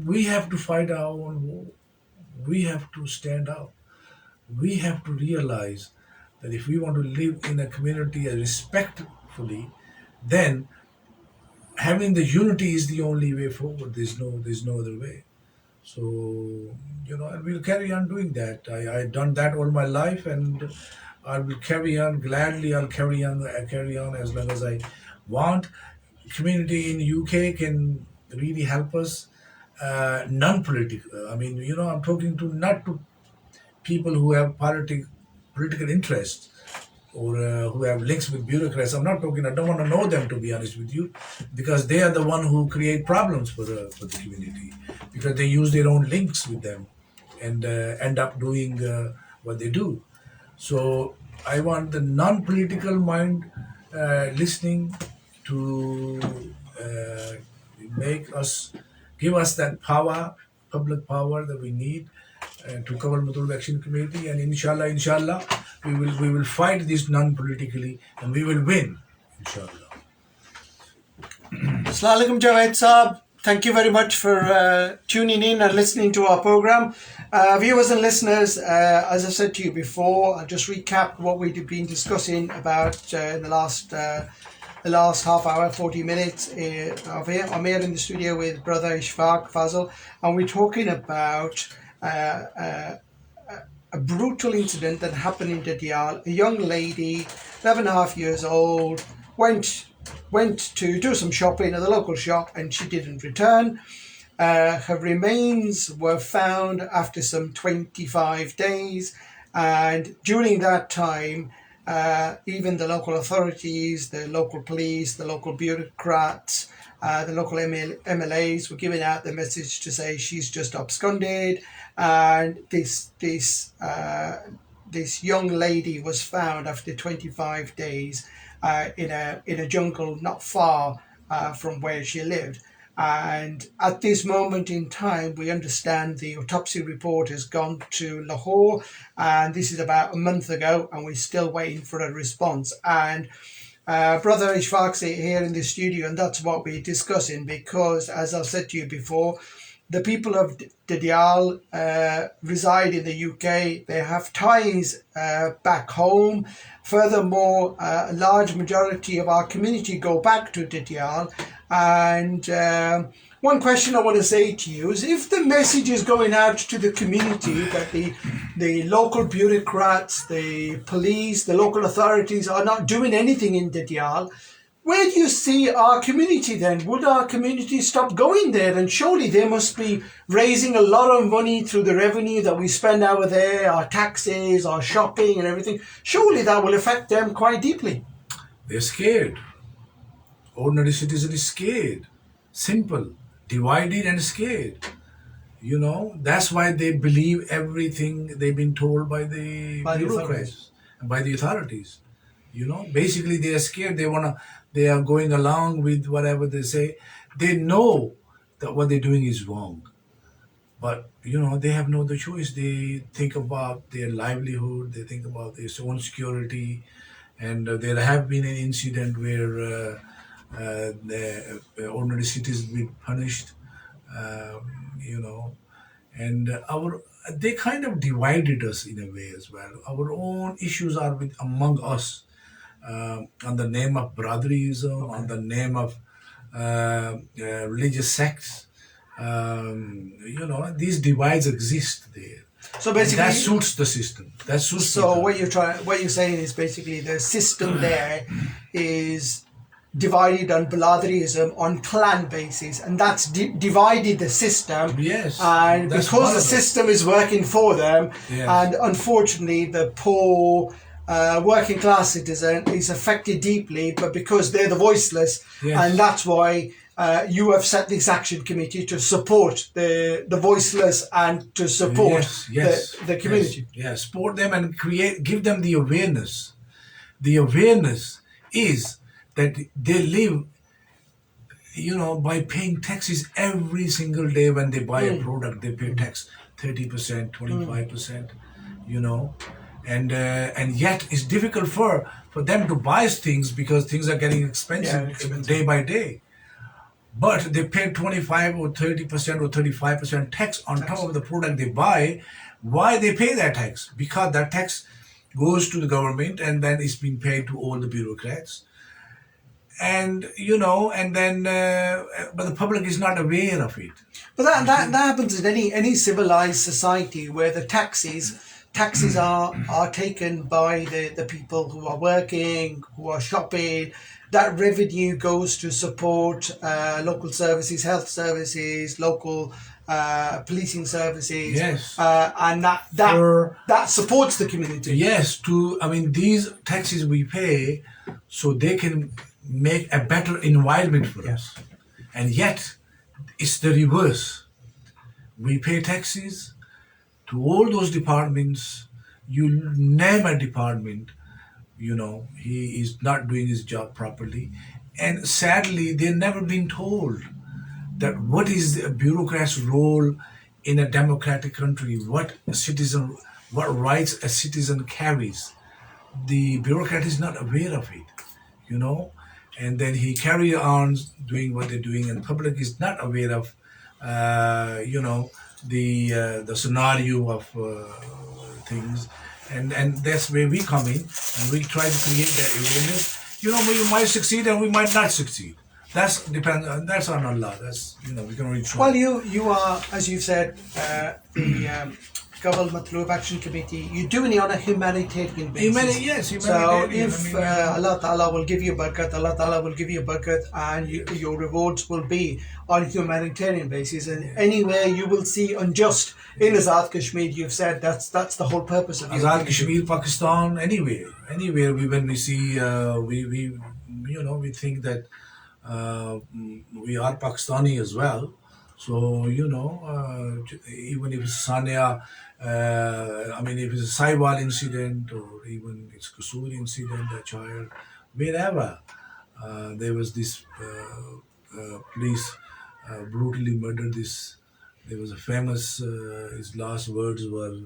[SPEAKER 6] we have to fight our own war. We have to stand out. We have to realize that if we want to live in a community respectfully, then having the unity is the only way forward. There's no other way. So, and we'll carry on doing that. I've done that all my life, and I will carry on gladly. I'll carry on as long as I want. Community in UK can really help us. Non-political. I mean, I'm talking not to people who have political interests, or who have links with bureaucrats. I don't want to know them, to be honest with you, because they are the one who create problems for the community, because they use their own links with them and end up doing what they do. So I want the non-political mind listening to give us that power, public power that we need to Kanwal Matlub Action Committee, and inshallah, we will fight this non-politically, and we will win, inshallah.
[SPEAKER 2] Assalamu alaikum, Javed Saab. Thank you very much for tuning in and listening to our program. Viewers and listeners, as I said to you before, I'll just recap what we've been discussing about in the last half hour, 40 minutes. I'm here in the studio with Brother Ashfaq Fazal, and we're talking about a brutal incident that happened in Dadial. A young lady, 11 and a half years old, went to do some shopping at the local shop and she didn't return. Her remains were found after some 25 days, and during that time even the local authorities, the local police, the local bureaucrats, the local MLAs were giving out the message to say she's just absconded, and this young lady was found after 25 days in a jungle not far from where she lived. And at this moment in time, we understand the autopsy report has gone to Lahore, and this is about a month ago, and we're still waiting for a response. And Brother Ashfaq's here in the studio, and that's what we're discussing, because, as I've said to you before, the people of Dadial reside in the UK. They have ties back home. Furthermore, a large majority of our community go back to Dadial. And one question I want to say to you is, if the message is going out to the community that the local bureaucrats, the police, the local authorities are not doing anything in Dadial, where do you see our community then? Would our community stop going there? And surely they must be raising a lot of money through the revenue that we spend over there, our taxes, our shopping and everything. Surely that will affect them quite deeply.
[SPEAKER 6] They're scared. Ordinary citizen is scared. Simple. Divided and scared. You know, that's why they believe everything they've been told by the bureaucrats and by the authorities. You know, basically they are scared. They are going along with whatever they say. They know that what they're doing is wrong. But, you know, they have no other choice. They think about their livelihood. They think about their own security. And there have been an incident where the ordinary citizens been punished, you know, and they kind of divided us in a way as well. Our own issues are among us, on the name of brotherlyism, on the name of religious sects. You know, these divides exist there.
[SPEAKER 2] So basically,
[SPEAKER 6] and that suits the system. That suits.
[SPEAKER 2] So what you're saying is basically the system there is divided on Baladrism on clan basis, and that's divided the system.
[SPEAKER 6] Yes.
[SPEAKER 2] And because the system is working for them,
[SPEAKER 6] yes.
[SPEAKER 2] And unfortunately the poor working class citizen is affected deeply, but because they're the voiceless,
[SPEAKER 6] yes.
[SPEAKER 2] And that's why you have set this action committee to support the voiceless and to support the community.
[SPEAKER 6] Yes, support them and give them the awareness. The awareness is that they live, you know, by paying taxes every single day. When they buy a product, they pay tax 30%, 25%, you know, and yet it's difficult for them to buy things because things are getting expensive day by day. But they pay 25 or 30% or 35% tax on top of the product they buy. Why they pay that tax? Because that tax goes to the government and then it's being paid to all the bureaucrats. And, you know, and then, but the public is not aware of it.
[SPEAKER 2] But that happens in any civilized society where the taxes are taken by the people who are working, who are shopping. That revenue goes to support local services, health services, local policing services.
[SPEAKER 6] Yes.
[SPEAKER 2] And that supports the community.
[SPEAKER 6] Yes, these taxes we pay so they can make a better environment for us. And yet, it's the reverse. We pay taxes to all those departments. You name a department, you know, he is not doing his job properly. And sadly, they've never been told that what is a bureaucrat's role in a democratic country, what rights a citizen carries. The bureaucrat is not aware of it, you know. and then he carry on doing what they're doing, and public is not aware of, the scenario of things, and that's where we come in, and we try to create that awareness. We might succeed and we might not succeed. That's on Allah. That's we can only try.
[SPEAKER 2] Well, you are, as you've said, the Qabl Matloob Action Committee. You're doing it on a humanitarian basis.
[SPEAKER 6] Yes,
[SPEAKER 2] So
[SPEAKER 6] humanitarian.
[SPEAKER 2] if Allah Ta'ala will give you barakat, Allah Ta'ala will give you barakat, and your rewards will be on a humanitarian basis. And anywhere you will see unjust in Azad Kashmir, you've said that's the whole purpose of
[SPEAKER 6] Azad Kashmir, Pakistan, anywhere when we see we think that we are Pakistani as well. So even if it's Sania, if it's a Sahiwal incident, or even it's Qusur incident, a child, wherever there was this police brutally murdered this. There was a famous, his last words were,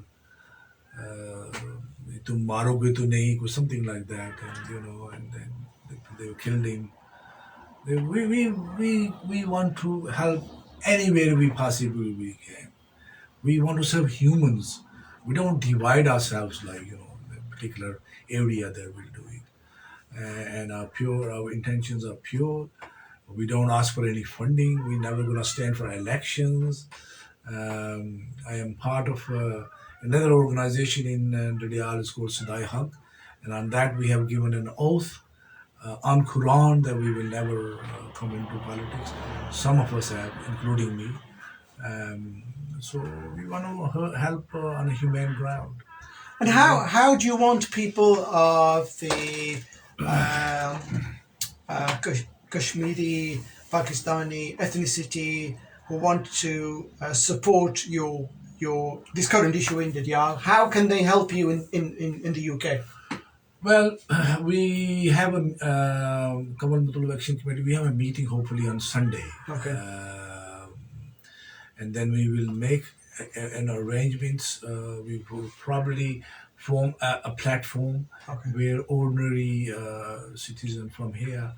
[SPEAKER 6] "Tum maroge to nahi," or something like that, and then they killed him. We want to help anywhere we possibly can. We want to serve humans. We don't divide ourselves like the particular area that we'll do it. And our intentions are pure. We don't ask for any funding. We're never going to stand for elections. I am part of another organization in Dadial. It's called Sadai Haq, and on that we have given an oath on Quran that we will never come into politics. Some of us have, including me. So we want to help on a humane ground.
[SPEAKER 2] And how do you want people of the Kashmiri, Pakistani ethnicity who want to support your this current issue in Dadial? How can they help you in the UK?
[SPEAKER 6] Well, we have a Qabl Matloob Action Committee. We have a meeting hopefully on Sunday.
[SPEAKER 2] Okay.
[SPEAKER 6] And then we will make an arrangements. We will probably form a platform where ordinary citizens from here.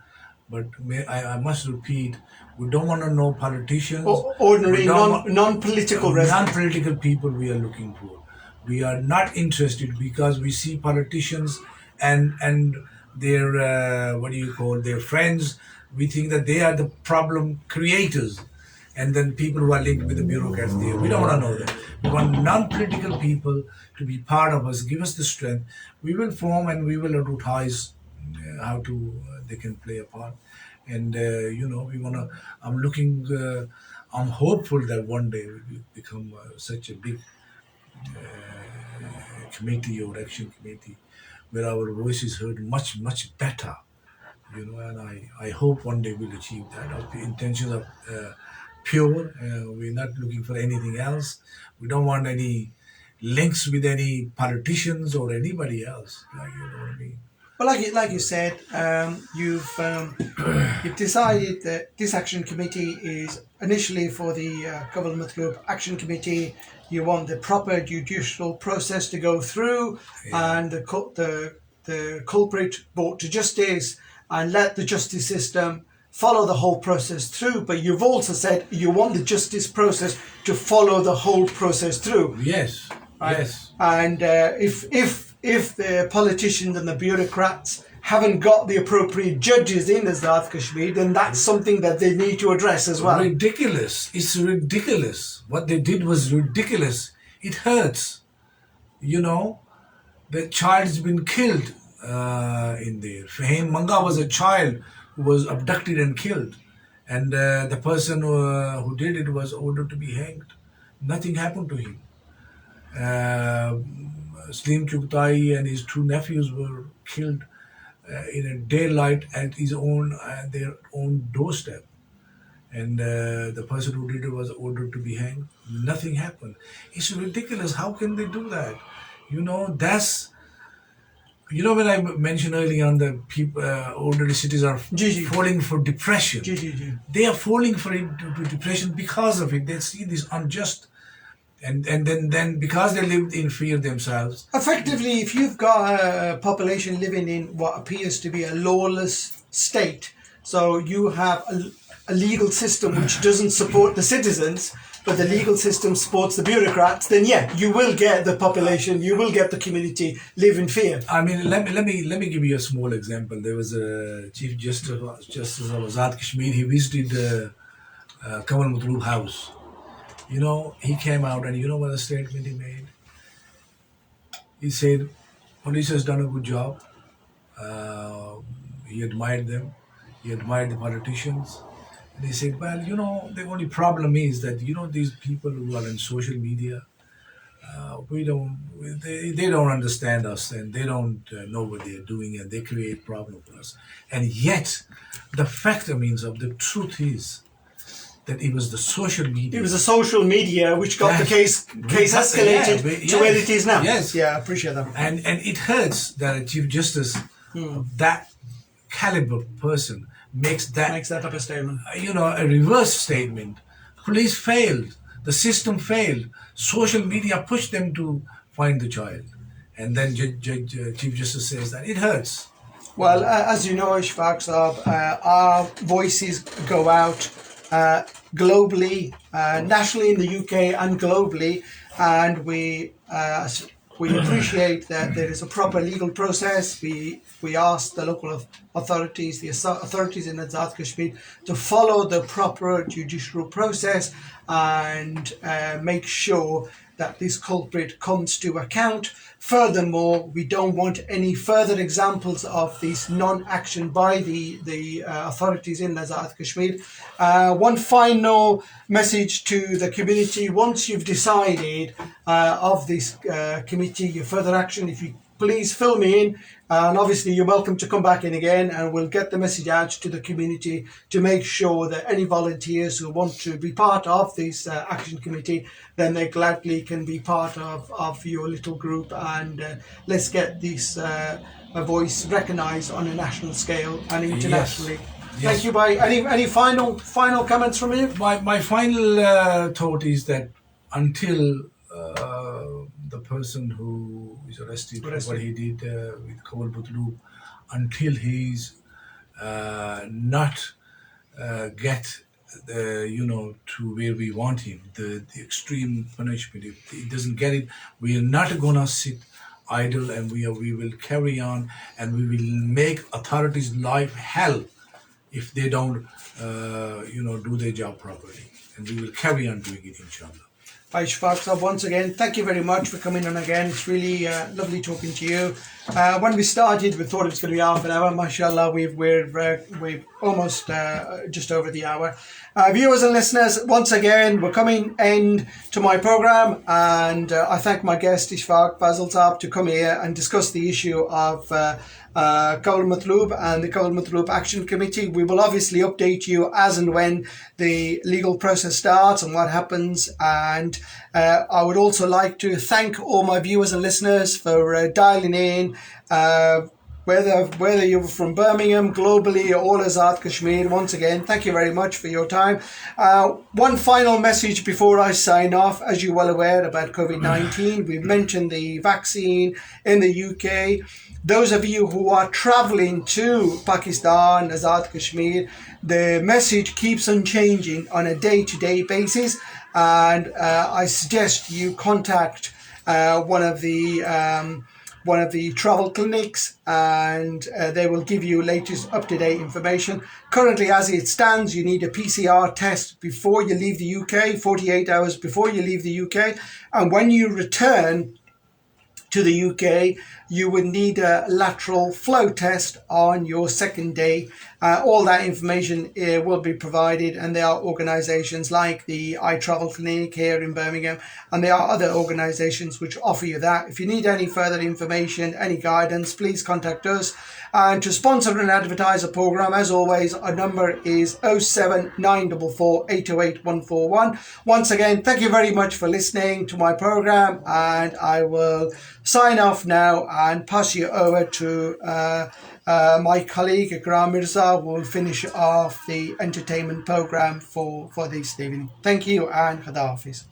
[SPEAKER 6] But I must repeat, we don't want to know politicians.
[SPEAKER 2] Ordinary, non-political residents.
[SPEAKER 6] Non-political people we are looking for. We are not interested because we see politicians and their their friends. We think that they are the problem creators, and then people who are linked with the bureaucrats there. We don't want to know that. We want non-political people to be part of us, give us the strength. We will form and we will advertise how to they can play a part, and we want to. I'm hopeful that one day we will become such a big committee or action committee where our voice is heard much better, and I hope one day we'll achieve that. Our intentions are pure. We're not looking for anything else. We don't want any links with any politicians or anybody else. What I mean.
[SPEAKER 2] Well, like you said, you've decided that this action committee is initially for the Qabl Matloob Action Committee. You want the proper judicial process to go through, and the culprit brought to justice, and let the justice system follow the whole process through. But you've also said you want the justice process to follow the whole process through.
[SPEAKER 6] Yes.
[SPEAKER 2] Right?
[SPEAKER 6] Yes.
[SPEAKER 2] And if the politicians and the bureaucrats haven't got the appropriate judges in Azad Kashmir, then that's something that they need to address as well.
[SPEAKER 6] Ridiculous. It's ridiculous. What they did was ridiculous. It hurts. The child's been killed in there. Fahim Manga was a child who was abducted and killed. And the person who did it was ordered to be hanged. Nothing happened to him. Slim Chugtai and his two nephews were killed in a daylight at their own doorstep, and the person who did it was ordered to be hanged. Nothing happened. It's ridiculous. How can they do that? That's when I mentioned earlier on that people, ordinary citizens are falling for depression. They are falling for depression because of it. They see this unjust. And then because they lived in fear themselves.
[SPEAKER 2] Effectively, if you've got a population living in what appears to be a lawless state, So you have a legal system which doesn't support the citizens, but the legal system supports the bureaucrats, then yeah, you will get the population, you will get the community live in fear.
[SPEAKER 6] I mean, let me give you a small example. There was a Chief Justice of Azad Kashmir. He visited Kamal Matlub house. You know, he came out and you know what the statement he made? He said, police has done a good job. He admired them. He admired the politicians. And he said, well, you know, the only problem is that, you know, these people who are in social media, they don't understand us and they don't know what they're doing and they create problems for us. And yet, the fact remains of the truth is that it was the social media.
[SPEAKER 2] It was the social media which got the case escalated to where it is now.
[SPEAKER 6] Yes.
[SPEAKER 2] Yeah, I appreciate that.
[SPEAKER 6] And it hurts that a Chief Justice of that caliber person makes that
[SPEAKER 2] type of statement.
[SPEAKER 6] You know, a reverse statement. Police failed. The system failed. Social media pushed them to find the child. And then Chief Justice says that. It hurts.
[SPEAKER 2] Well, as you know, Ashfaq Saab, our voices go out globally, nationally in the UK and globally, and we appreciate that there is a proper legal process. We ask the local authorities, the authorities in Azad Kashmir, to follow the proper judicial process and make sure that this culprit comes to account. Furthermore, we don't want any further examples of this non-action by the authorities in Azad Kashmir. One final message to the community: once you've decided of this committee, your further action, if you please fill me in, and obviously you're welcome to come back in again, and we'll get the message out to the community to make sure that any volunteers who want to be part of this action committee, then they gladly can be part of your little group, and let's get this voice recognised on a national scale and internationally. Yes. Thank you. Bye. Any final comments from you?
[SPEAKER 6] My final thought is that until the person who is arrested for what he did with Kamal Matlub, until he's not get to where we want him, the extreme punishment. If he doesn't get it, we are not gonna sit idle, and we will carry on, and we will make authorities' life hell if they don't do their job properly, and we will carry on doing it, inshallah.
[SPEAKER 2] Ashfaq Saab, once again, thank you very much for coming on again. It's really lovely talking to you. When we started, we thought it was going to be half an hour. Mashallah, we're almost just over the hour. Viewers and listeners, once again, we're coming end to my program, and I thank my guest Ashfaq Fazal Saab to come here and discuss the issue of Kamal Matlub and the Kamal Matlub Action Committee. We will obviously update you as and when the legal process starts and what happens. And I would also like to thank all my viewers and listeners for dialing in. Whether you're from Birmingham, globally, or Azad Kashmir, once again, thank you very much for your time. One final message before I sign off. As you're well aware about COVID-19, we've mentioned the vaccine in the UK. Those of you who are traveling to Pakistan, Azad Kashmir, the message keeps on changing on a day-to-day basis, and I suggest you contact one of the travel clinics, and they will give you latest up-to-date information. Currently, as it stands, you need a PCR test before you leave the UK, 48 hours before you leave the UK. And when you return to the UK, you would need a lateral flow test on your second day. All that information will be provided, and there are organisations like the iTravel Clinic here in Birmingham, and there are other organisations which offer you that. If you need any further information, any guidance, please contact us. And to sponsor and advertise a programme, as always, our number is 07944 808 141. Once again, thank you very much for listening to my programme, and I will sign off now and pass you over to my colleague Ikram Mirza, who will finish off the entertainment programme for this evening. Thank you, and Khada Hafiz.